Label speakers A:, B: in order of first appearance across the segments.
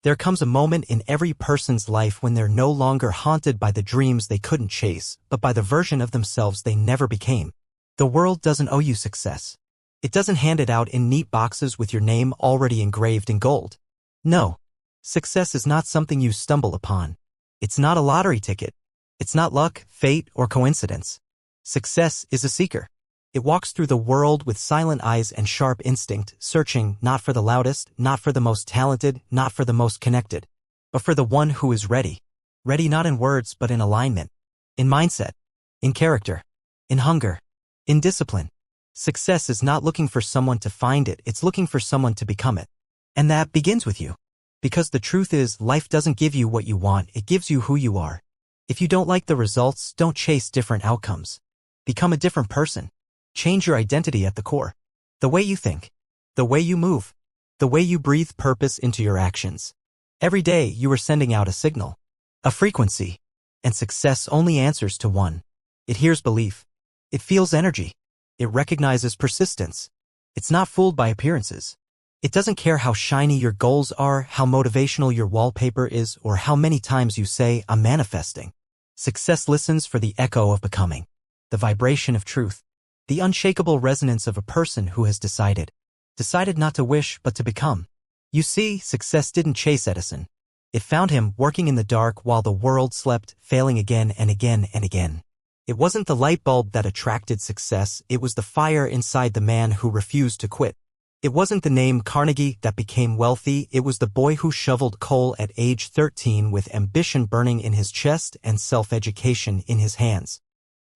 A: There comes a moment in every person's life when they're no longer haunted by the dreams they couldn't chase, but by the version of themselves they never became. The world doesn't owe you success. It doesn't hand it out in neat boxes with your name already engraved in gold. No. Success is not something you stumble upon. It's not a lottery ticket. It's not luck, fate, or coincidence. Success is a seeker. It walks through the world with silent eyes and sharp instinct, searching not for the loudest, not for the most talented, not for the most connected, but for the one who is ready. Ready not in words but in alignment, in mindset, in character, in hunger, in discipline. Success is not looking for someone to find it, it's looking for someone to become it. And that begins with you. Because the truth is, life doesn't give you what you want, it gives you who you are. If you don't like the results, don't chase different outcomes. Become a different person. Change your identity at the core. The way you think. The way you move. The way you breathe purpose into your actions. Every day you are sending out a signal. A frequency. And success only answers to one. It hears belief. It feels energy. It recognizes persistence. It's not fooled by appearances. It doesn't care how shiny your goals are, how motivational your wallpaper is, or how many times you say, "I'm manifesting." Success listens for the echo of becoming. The vibration of truth. The unshakable resonance of a person who has decided not to wish but to become. You see, success didn't chase Edison. It found him working in the dark while the world slept, failing again and again and again. It wasn't the light bulb that attracted success, it was the fire inside the man who refused to quit. It wasn't the name Carnegie that became wealthy, it was the boy who shoveled coal at age 13 with ambition burning in his chest and self-education in his hands.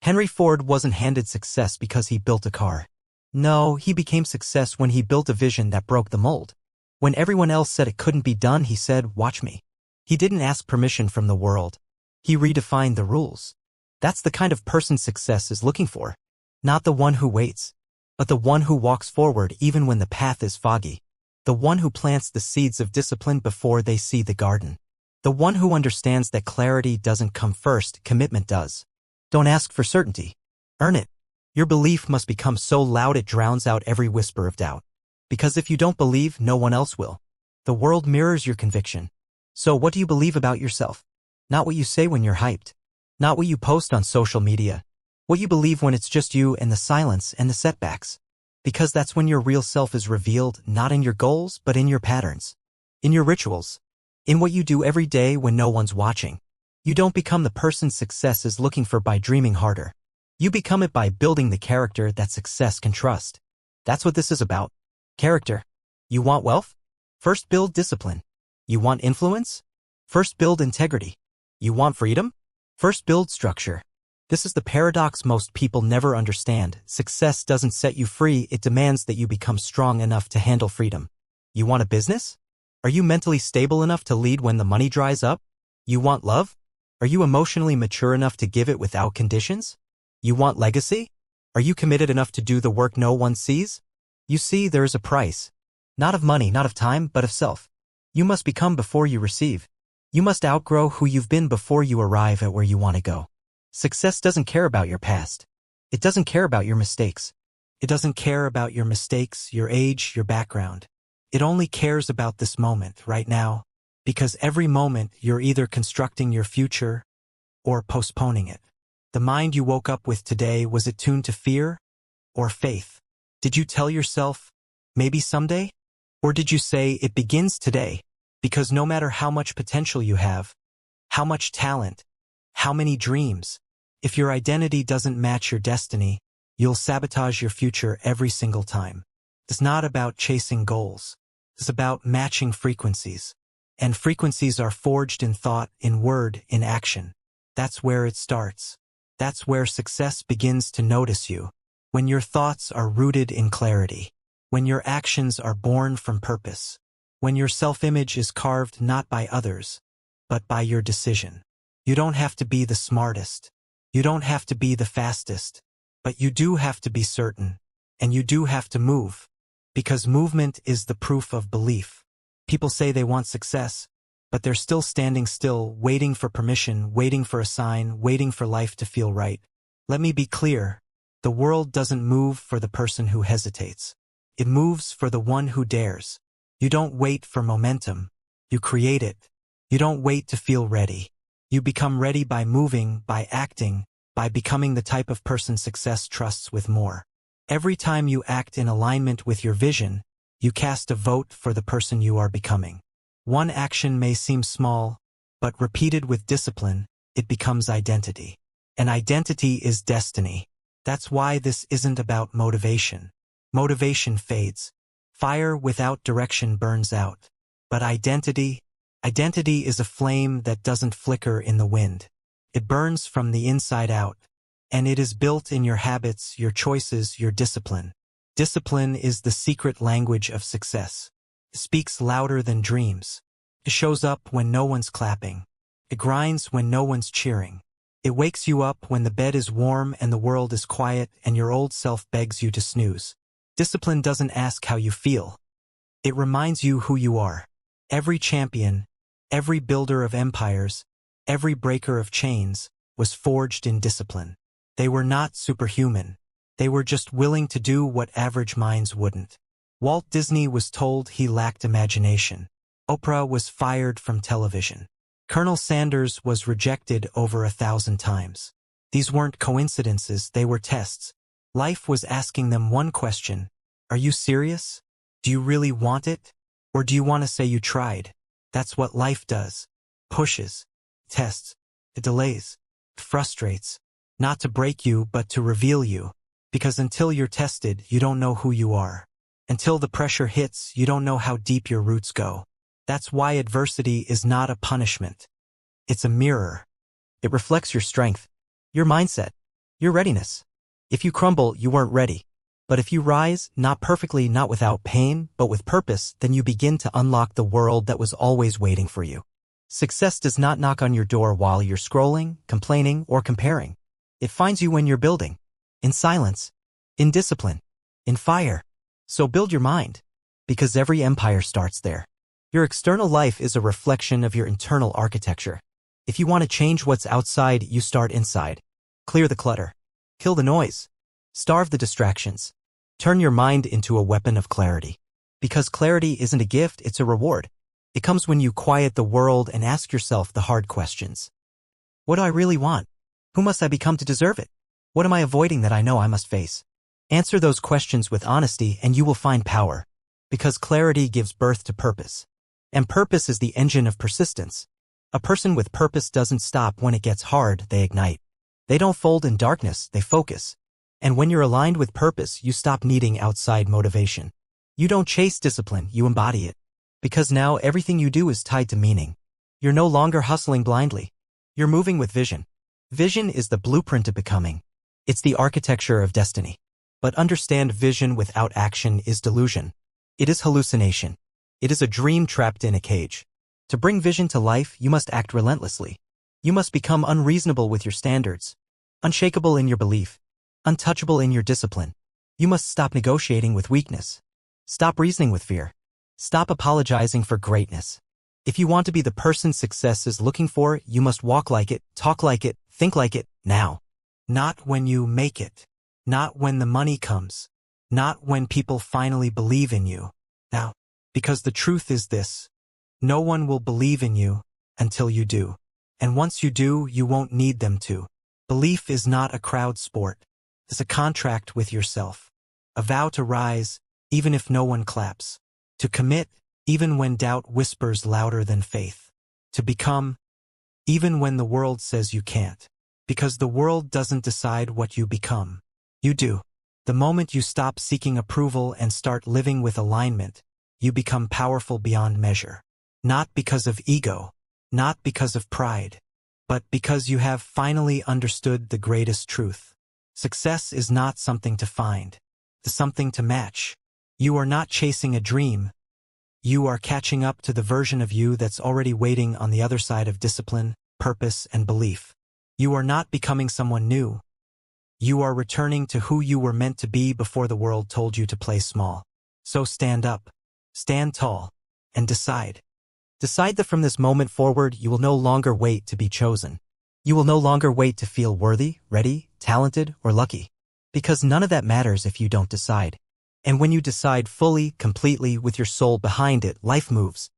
A: Henry Ford wasn't handed success because he built a car. No, he became success when he built a vision that broke the mold. When everyone else said it couldn't be done, he said, "Watch me." He didn't ask permission from the world. He redefined the rules. That's the kind of person success is looking for. Not the one who waits, but the one who walks forward even when the path is foggy. The one who plants the seeds of discipline before they see the garden. The one who understands that clarity doesn't come first, commitment does. Don't ask for certainty. Earn it. Your belief must become so loud it drowns out every whisper of doubt. Because if you don't believe, no one else will. The world mirrors your conviction. So what do you believe about yourself? Not what you say when you're hyped. Not what you post on social media. What you believe when it's just you and the silence and the setbacks. Because that's when your real self is revealed, not in your goals, but in your patterns. In your rituals. In what you do every day when no one's watching. You don't become the person success is looking for by dreaming harder. You become it by building the character that success can trust. That's what this is about. Character. You want wealth? First build discipline. You want influence? First build integrity. You want freedom? First build structure. This is the paradox most people never understand. Success doesn't set you free, it demands that you become strong enough to handle freedom. You want a business? Are you mentally stable enough to lead when the money dries up? You want love? Are you emotionally mature enough to give it without conditions? You want legacy? Are you committed enough to do the work no one sees? You see, there is a price. Not of money, not of time, but of self. You must become before you receive. You must outgrow who you've been before you arrive at where you want to go. Success doesn't care about your past. It doesn't care about your mistakes. It doesn't care about your mistakes, your age, your background. It only cares about this moment, right now. Because every moment you're either constructing your future or postponing it. The mind you woke up with today, was it tuned to fear or faith? Did you tell yourself, maybe someday? Or did you say, it begins today? Because no matter how much potential you have, how much talent, how many dreams, if your identity doesn't match your destiny, you'll sabotage your future every single time. It's not about chasing goals. It's about matching frequencies. And frequencies are forged in thought, in word, in action. That's where it starts. That's where success begins to notice you. When your thoughts are rooted in clarity. When your actions are born from purpose. When your self-image is carved not by others, but by your decision. You don't have to be the smartest. You don't have to be the fastest. But you do have to be certain. And you do have to move. Because movement is the proof of belief. People say they want success, but they're still standing still, waiting for permission, waiting for a sign, waiting for life to feel right. Let me be clear. The world doesn't move for the person who hesitates. It moves for the one who dares. You don't wait for momentum. You create it. You don't wait to feel ready. You become ready by moving, by acting, by becoming the type of person success trusts with more. Every time you act in alignment with your vision, you cast a vote for the person you are becoming. One action may seem small, but repeated with discipline, it becomes identity. And identity is destiny. That's why this isn't about motivation. Motivation fades. Fire without direction burns out. But identity is a flame that doesn't flicker in the wind. It burns from the inside out. And it is built in your habits, your choices, your discipline. Discipline is the secret language of success. It speaks louder than dreams. It shows up when no one's clapping. It grinds when no one's cheering. It wakes you up when the bed is warm and the world is quiet and your old self begs you to snooze. Discipline doesn't ask how you feel. It reminds you who you are. Every champion, every builder of empires, every breaker of chains was forged in discipline. They were not superhuman. They were just willing to do what average minds wouldn't. Walt Disney was told he lacked imagination. Oprah was fired from television. Colonel Sanders was rejected over 1,000 times. These weren't coincidences, they were tests. Life was asking them one question. Are you serious? Do you really want it? Or do you want to say you tried? That's what life does. Pushes, tests, it delays, it frustrates. Not to break you, but to reveal you. Because until you're tested, you don't know who you are. Until the pressure hits, you don't know how deep your roots go. That's why adversity is not a punishment. It's a mirror. It reflects your strength, your mindset, your readiness. If you crumble, you weren't ready. But if you rise, not perfectly, not without pain, but with purpose, then you begin to unlock the world that was always waiting for you. Success does not knock on your door while you're scrolling, complaining, or comparing. It finds you when you're building. In silence, in discipline, in fire. So build your mind. Because every empire starts there. Your external life is a reflection of your internal architecture. If you want to change what's outside, you start inside. Clear the clutter. Kill the noise. Starve the distractions. Turn your mind into a weapon of clarity. Because clarity isn't a gift, it's a reward. It comes when you quiet the world and ask yourself the hard questions. What do I really want? Who must I become to deserve it? What am I avoiding that I know I must face? Answer those questions with honesty and you will find power. Because clarity gives birth to purpose. And purpose is the engine of persistence. A person with purpose doesn't stop when it gets hard, they ignite. They don't fold in darkness, they focus. And when you're aligned with purpose, you stop needing outside motivation. You don't chase discipline, you embody it. Because now everything you do is tied to meaning. You're no longer hustling blindly. You're moving with vision. Vision is the blueprint of becoming. It's the architecture of destiny. But understand, vision without action is delusion. It is hallucination. It is a dream trapped in a cage. To bring vision to life, you must act relentlessly. You must become unreasonable with your standards, unshakable in your belief, untouchable in your discipline. You must stop negotiating with weakness. Stop reasoning with fear. Stop apologizing for greatness. If you want to be the person success is looking for, you must walk like it, talk like it, think like it, now. Not when you make it. Not when the money comes. Not when people finally believe in you. Now. Because the truth is this. No one will believe in you until you do. And once you do, you won't need them to. Belief is not a crowd sport. It's a contract with yourself. A vow to rise, even if no one claps. To commit, even when doubt whispers louder than faith. To become, even when the world says you can't. Because the world doesn't decide what you become. You do. The moment you stop seeking approval and start living with alignment, you become powerful beyond measure. Not because of ego, not because of pride, but because you have finally understood the greatest truth. Success is not something to find, it's something to match. You are not chasing a dream. You are catching up to the version of you that's already waiting on the other side of discipline, purpose, and belief. You are not becoming someone new. You are returning to who you were meant to be before the world told you to play small. So stand up. Stand tall, and decide. Decide that from this moment forward, you will no longer wait to be chosen. You will no longer wait to feel worthy, ready, talented, or lucky. Because none of that matters if you don't decide. And when you decide fully, completely, with your soul behind it, life moves.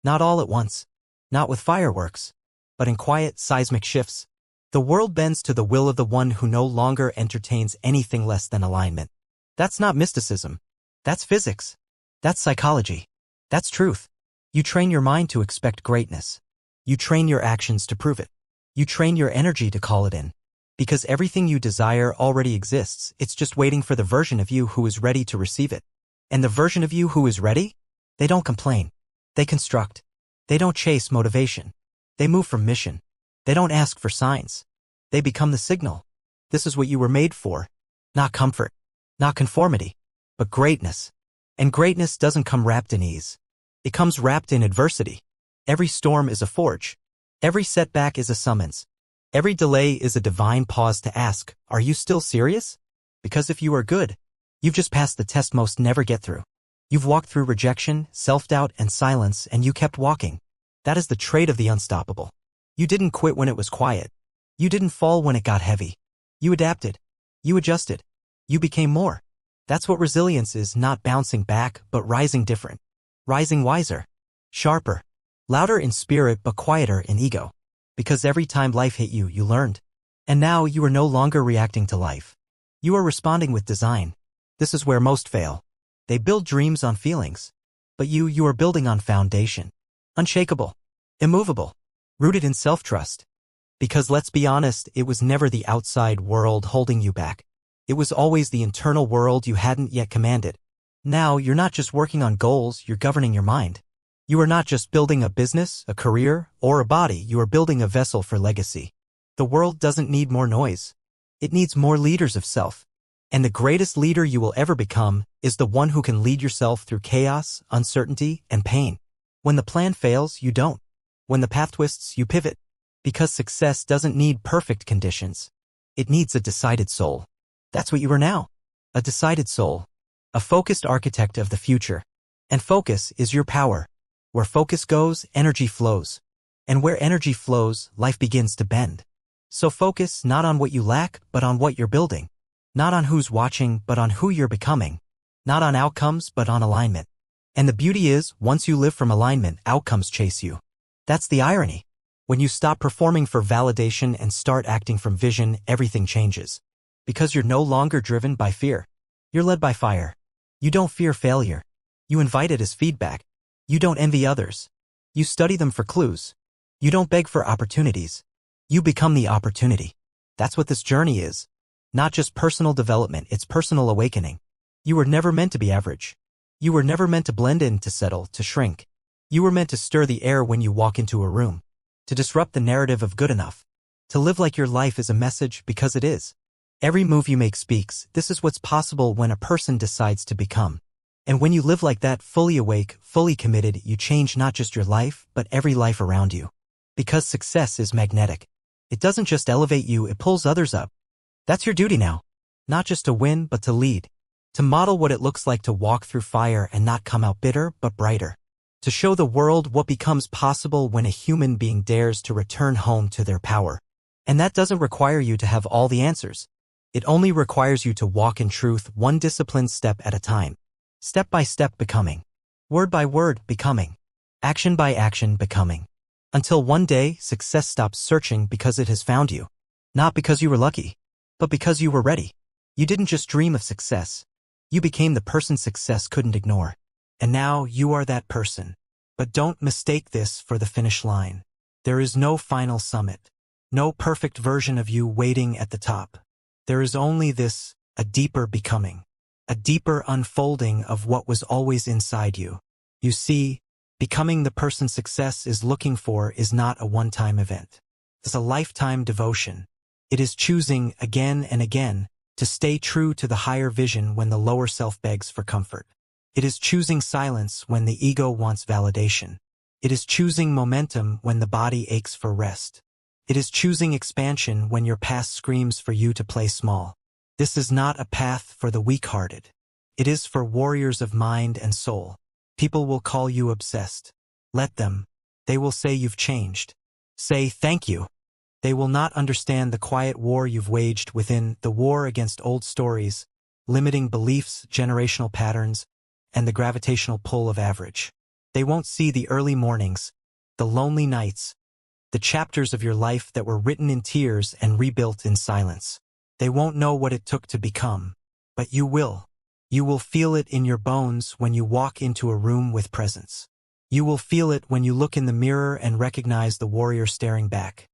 A: Not all at once. Not with fireworks. But in quiet, seismic shifts. The world bends to the will of the one who no longer entertains anything less than alignment. That's not mysticism. That's physics. That's psychology. That's truth. You train your mind to expect greatness. You train your actions to prove it. You train your energy to call it in. Because everything you desire already exists, it's just waiting for the version of you who is ready to receive it. And the version of you who is ready? They don't complain. They construct. They don't chase motivation. They move from mission. They don't ask for signs. They become the signal. This is what you were made for. Not comfort. Not conformity. But greatness. And greatness doesn't come wrapped in ease. It comes wrapped in adversity. Every storm is a forge. Every setback is a summons. Every delay is a divine pause to ask, are you still serious? Because if you are good, you've just passed the test most never get through. You've walked through rejection, self-doubt, and silence, and you kept walking. That is the trait of the unstoppable. You didn't quit when it was quiet. You didn't fall when it got heavy. You adapted. You adjusted. You became more. That's what resilience is, not bouncing back, but rising different. Rising wiser. Sharper. Louder in spirit, but quieter in ego. Because every time life hit you, you learned. And now you are no longer reacting to life. You are responding with design. This is where most fail. They build dreams on feelings. But you are building on foundation. Unshakable. Immovable. Rooted in self-trust. Because let's be honest, it was never the outside world holding you back. It was always the internal world you hadn't yet commanded. Now, you're not just working on goals, you're governing your mind. You are not just building a business, a career, or a body, you are building a vessel for legacy. The world doesn't need more noise. It needs more leaders of self. And the greatest leader you will ever become is the one who can lead yourself through chaos, uncertainty, and pain. When the plan fails, you don't. When the path twists, you pivot. Because success doesn't need perfect conditions. It needs a decided soul. That's what you are now. A decided soul. A focused architect of the future. And focus is your power. Where focus goes, energy flows. And where energy flows, life begins to bend. So focus not on what you lack, but on what you're building. Not on who's watching, but on who you're becoming. Not on outcomes, but on alignment. And the beauty is, once you live from alignment, outcomes chase you. That's the irony. When you stop performing for validation and start acting from vision, everything changes. Because you're no longer driven by fear. You're led by fire. You don't fear failure. You invite it as feedback. You don't envy others. You study them for clues. You don't beg for opportunities. You become the opportunity. That's what this journey is. Not just personal development, it's personal awakening. You were never meant to be average. You were never meant to blend in, to settle, to shrink. You were meant to stir the air when you walk into a room. To disrupt the narrative of good enough. To live like your life is a message because it is. Every move you make speaks. This is what's possible when a person decides to become. And when you live like that, fully awake, fully committed, you change not just your life, but every life around you. Because success is magnetic. It doesn't just elevate you, it pulls others up. That's your duty now. Not just to win, but to lead. To model what it looks like to walk through fire and not come out bitter, but brighter. To show the world what becomes possible when a human being dares to return home to their power. And that doesn't require you to have all the answers. It only requires you to walk in truth, one disciplined step at a time. Step by step becoming. Word by word becoming. Action by action becoming. Until one day, success stops searching because it has found you. Not because you were lucky, but because you were ready. You didn't just dream of success. You became the person success couldn't ignore. And now you are that person. But don't mistake this for the finish line. There is no final summit. No perfect version of you waiting at the top. There is only this, a deeper becoming. A deeper unfolding of what was always inside you. You see, becoming the person success is looking for is not a one-time event. It's a lifetime devotion. It is choosing again and again to stay true to the higher vision when the lower self begs for comfort. It is choosing silence when the ego wants validation. It is choosing momentum when the body aches for rest. It is choosing expansion when your past screams for you to play small. This is not a path for the weak-hearted. It is for warriors of mind and soul. People will call you obsessed. Let them. They will say you've changed. Say thank you. They will not understand the quiet war you've waged within, the war against old stories, limiting beliefs, generational patterns, and the gravitational pull of average. They won't see the early mornings, the lonely nights, the chapters of your life that were written in tears and rebuilt in silence. They won't know what it took to become, but you will. You will feel it in your bones when you walk into a room with presence. You will feel it when you look in the mirror and recognize the warrior staring back.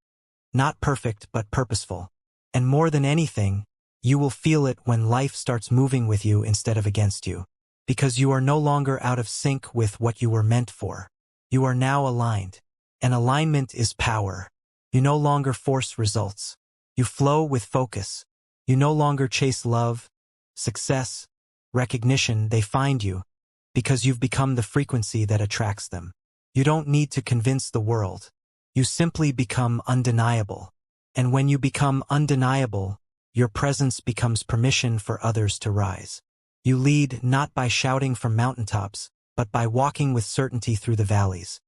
A: Not perfect, but purposeful. And more than anything, you will feel it when life starts moving with you instead of against you. Because you are no longer out of sync with what you were meant for. You are now aligned. And alignment is power. You no longer force results. You flow with focus. You no longer chase love, success, recognition. They find you because you've become the frequency that attracts them. You don't need to convince the world. You simply become undeniable. And when you become undeniable, your presence becomes permission for others to rise. You lead not by shouting from mountaintops, but by walking with certainty through the valleys.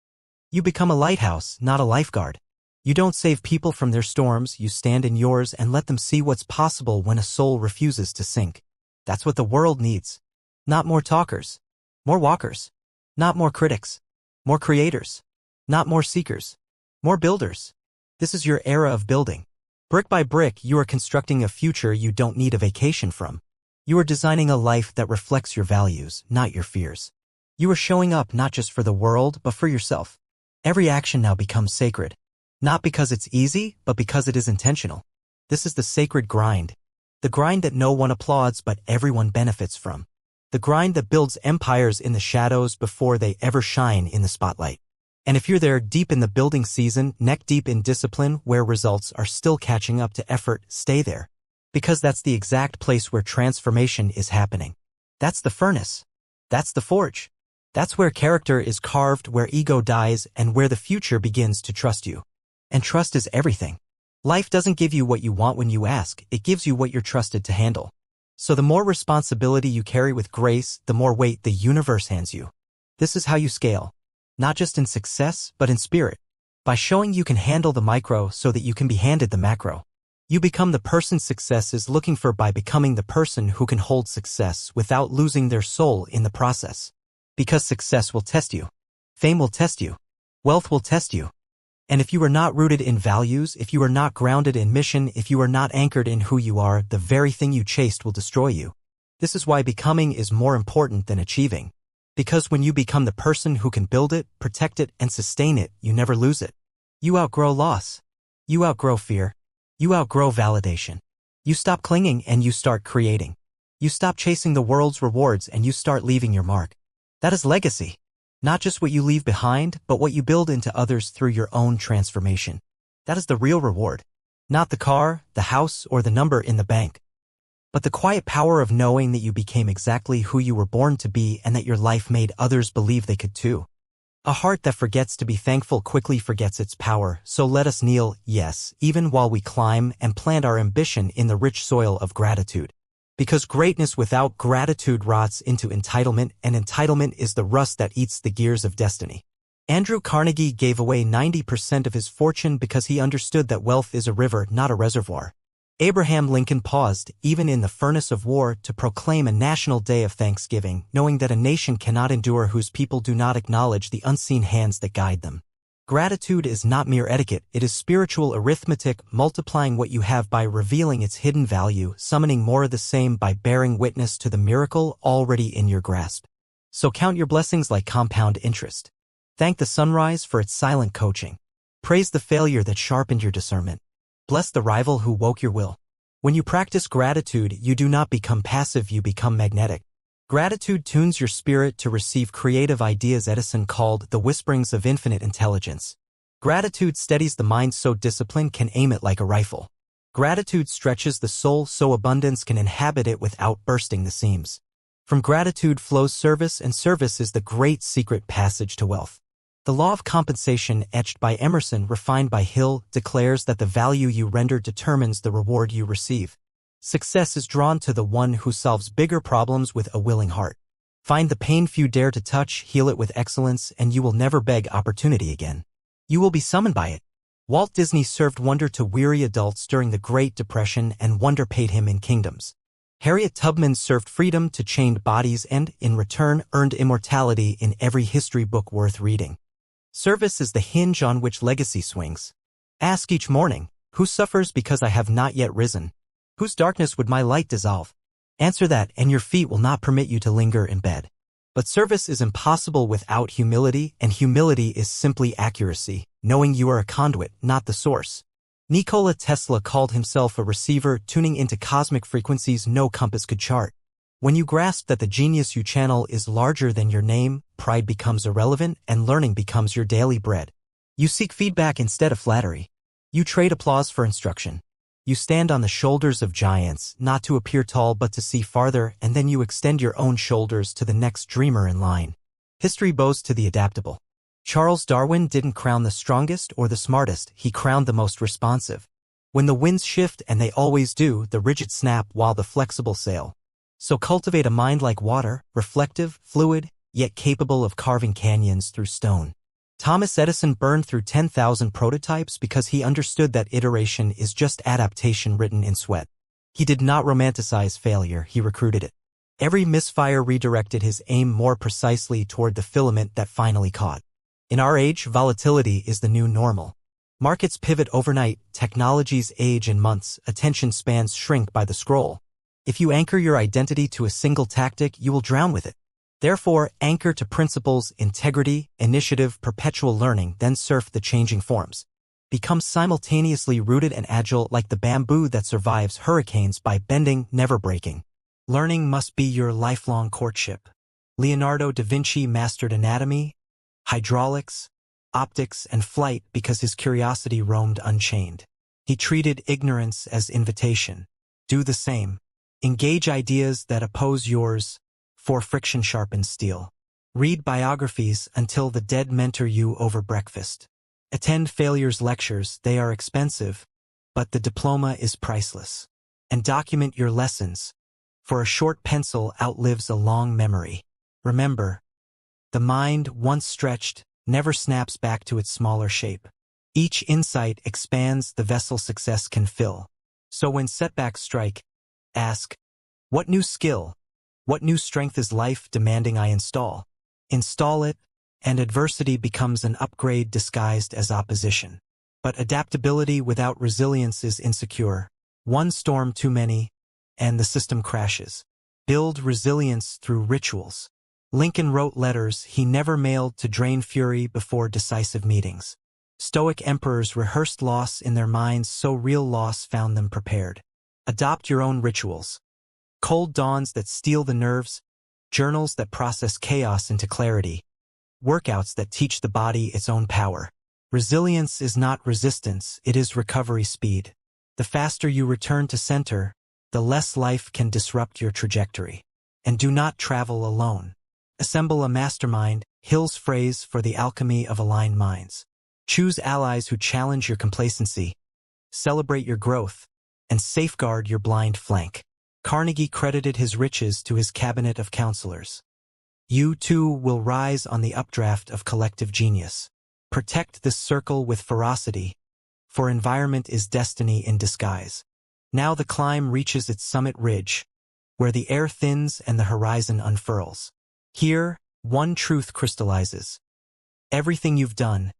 A: You become a lighthouse, not a lifeguard. You don't save people from their storms, you stand in yours and let them see what's possible when a soul refuses to sink. That's what the world needs. Not more talkers. More walkers. Not more critics. More creators. Not more seekers. More builders. This is your era of building. Brick by brick, you are constructing a future you don't need a vacation from. You are designing a life that reflects your values, not your fears. You are showing up not just for the world, but for yourself. Every action now becomes sacred. Not because it's easy, but because it is intentional. This is the sacred grind. The grind that no one applauds but everyone benefits from. The grind that builds empires in the shadows before they ever shine in the spotlight. And if you're there deep in the building season, neck deep in discipline, where results are still catching up to effort, stay there. Because that's the exact place where transformation is happening. That's the furnace. That's the forge. That's where character is carved, where ego dies, and where the future begins to trust you. And trust is everything. Life doesn't give you what you want when you ask, it gives you what you're trusted to handle. So the more responsibility you carry with grace, the more weight the universe hands you. This is how you scale. Not just in success, but in spirit. By showing you can handle the micro so that you can be handed the macro. You become the person success is looking for by becoming the person who can hold success without losing their soul in the process. Because success will test you. Fame will test you. Wealth will test you. And if you are not rooted in values, if you are not grounded in mission, if you are not anchored in who you are, the very thing you chased will destroy you. This is why becoming is more important than achieving. Because when you become the person who can build it, protect it, and sustain it, you never lose it. You outgrow loss. You outgrow fear. You outgrow validation. You stop clinging and you start creating. You stop chasing the world's rewards and you start leaving your mark. That is legacy. Not just what you leave behind, but what you build into others through your own transformation. That is the real reward. Not the car, the house, or the number in the bank. But the quiet power of knowing that you became exactly who you were born to be and that your life made others believe they could too. A heart that forgets to be thankful quickly forgets its power, so let us kneel, yes, even while we climb and plant our ambition in the rich soil of gratitude. Because greatness without gratitude rots into entitlement, and entitlement is the rust that eats the gears of destiny. Andrew Carnegie gave away 90% of his fortune because he understood that wealth is a river, not a reservoir. Abraham Lincoln paused, even in the furnace of war, to proclaim a national day of thanksgiving, knowing that a nation cannot endure whose people do not acknowledge the unseen hands that guide them. Gratitude is not mere etiquette, it is spiritual arithmetic, multiplying what you have by revealing its hidden value, summoning more of the same by bearing witness to the miracle already in your grasp. So count your blessings like compound interest. Thank the sunrise for its silent coaching. Praise the failure that sharpened your discernment. Bless the rival who woke your will. When you practice gratitude, you do not become passive, you become magnetic. Gratitude tunes your spirit to receive creative ideas. Edison called the whisperings of infinite intelligence. Gratitude steadies the mind so discipline can aim it like a rifle. Gratitude stretches the soul so abundance can inhabit it without bursting the seams. From gratitude flows service, and service is the great secret passage to wealth. The law of compensation, etched by Emerson, refined by Hill, declares that the value you render determines the reward you receive. Success is drawn to the one who solves bigger problems with a willing heart. Find the pain few dare to touch, heal it with excellence, and you will never beg opportunity again. You will be summoned by it. Walt Disney served wonder to weary adults during the Great Depression, and wonder paid him in kingdoms. Harriet Tubman served freedom to chained bodies and, in return, earned immortality in every history book worth reading. Service is the hinge on which legacy swings. Ask each morning, who suffers because I have not yet risen? Whose darkness would my light dissolve? Answer that, and your feet will not permit you to linger in bed. But service is impossible without humility, and humility is simply accuracy, knowing you are a conduit, not the source. Nikola Tesla called himself a receiver, tuning into cosmic frequencies no compass could chart. When you grasp that the genius you channel is larger than your name, pride becomes irrelevant and learning becomes your daily bread. You seek feedback instead of flattery. You trade applause for instruction. You stand on the shoulders of giants, not to appear tall but to see farther, and then you extend your own shoulders to the next dreamer in line. History bows to the adaptable. Charles Darwin didn't crown the strongest or the smartest, he crowned the most responsive. When the winds shift, and they always do, the rigid snap while the flexible sail. So cultivate a mind like water, reflective, fluid, yet capable of carving canyons through stone. Thomas Edison burned through 10,000 prototypes because he understood that iteration is just adaptation written in sweat. He did not romanticize failure, he recruited it. Every misfire redirected his aim more precisely toward the filament that finally caught. In our age, volatility is the new normal. Markets pivot overnight, technologies age in months, attention spans shrink by the scroll. If you anchor your identity to a single tactic, you will drown with it. Therefore, anchor to principles, integrity, initiative, perpetual learning, then surf the changing forms. Become simultaneously rooted and agile like the bamboo that survives hurricanes by bending, never breaking. Learning must be your lifelong courtship. Leonardo da Vinci mastered anatomy, hydraulics, optics, and flight because his curiosity roamed unchained. He treated ignorance as invitation. Do the same. Engage ideas that oppose yours, for friction sharpens steel. Read biographies until the dead mentor you over breakfast. Attend failure's lectures, they are expensive, but the diploma is priceless. And document your lessons, for a short pencil outlives a long memory. Remember, the mind, once stretched, never snaps back to its smaller shape. Each insight expands the vessel success can fill. So when setbacks strike, ask, what new skill, what new strength is life demanding I install? Install it, and adversity becomes an upgrade disguised as opposition. But adaptability without resilience is insecure. One storm too many, and the system crashes. Build resilience through rituals. Lincoln wrote letters he never mailed to drain fury before decisive meetings. Stoic emperors rehearsed loss in their minds so real loss found them prepared. Adopt your own rituals. Cold dawns that steel the nerves, journals that process chaos into clarity, workouts that teach the body its own power. Resilience is not resistance, it is recovery speed. The faster you return to center, the less life can disrupt your trajectory. And do not travel alone. Assemble a mastermind, Hill's phrase for the alchemy of aligned minds. Choose allies who challenge your complacency, celebrate your growth, and safeguard your blind flank. Carnegie credited his riches to his cabinet of counselors. You, too, will rise on the updraft of collective genius. Protect this circle with ferocity, for environment is destiny in disguise. Now the climb reaches its summit ridge, where the air thins and the horizon unfurls. Here, one truth crystallizes. Everything you've done,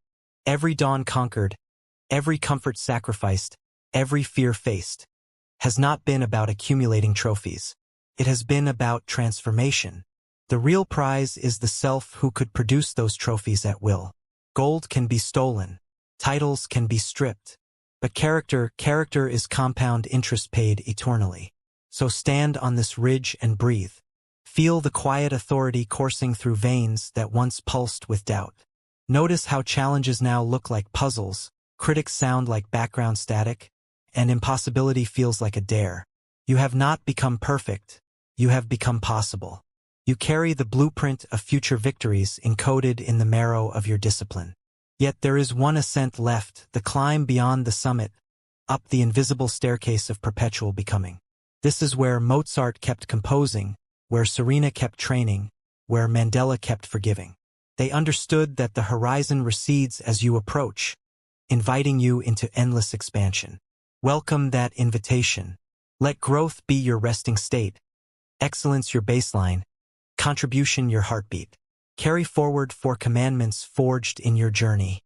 A: every dawn conquered, every comfort sacrificed, every fear faced, has not been about accumulating trophies. It has been about transformation. The real prize is the self who could produce those trophies at will. Gold can be stolen. Titles can be stripped. But character is compound interest paid eternally. So stand on this ridge and breathe. Feel the quiet authority coursing through veins that once pulsed with doubt. Notice how challenges now look like puzzles, critics sound like background static, and impossibility feels like a dare. You have not become perfect. You have become possible. You carry the blueprint of future victories encoded in the marrow of your discipline. Yet there is one ascent left, the climb beyond the summit, up the invisible staircase of perpetual becoming. This is where Mozart kept composing, where Serena kept training, where Mandela kept forgiving. They understood that the horizon recedes as you approach, inviting you into endless expansion. Welcome that invitation. Let growth be your resting state, excellence your baseline, contribution your heartbeat. Carry forward 4 commandments forged in your journey.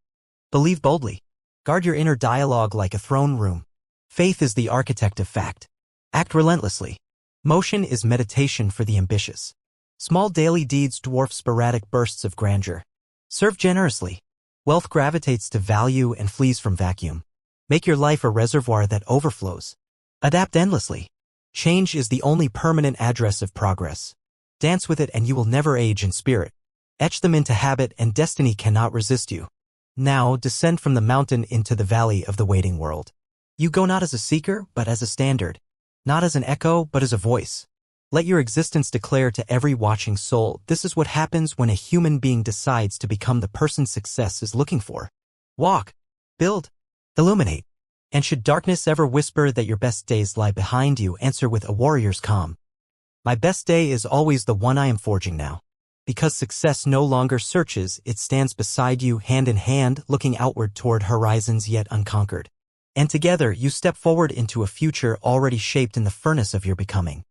A: Believe boldly. Guard your inner dialogue like a throne room. Faith is the architect of fact. Act relentlessly. Motion is meditation for the ambitious. Small daily deeds dwarf sporadic bursts of grandeur. Serve generously. Wealth gravitates to value and flees from vacuum. Make your life a reservoir that overflows. Adapt endlessly. Change is the only permanent address of progress. Dance with it and you will never age in spirit. Etch them into habit and destiny cannot resist you. Now descend from the mountain into the valley of the waiting world. You go not as a seeker, but as a standard. Not as an echo, but as a voice. Let your existence declare to every watching soul, this is what happens when a human being decides to become the person success is looking for. Walk, build, illuminate. And should darkness ever whisper that your best days lie behind you, answer with a warrior's calm. My best day is always the one I am forging now. Because success no longer searches, it stands beside you hand in hand, looking outward toward horizons yet unconquered. And together you step forward into a future already shaped in the furnace of your becoming.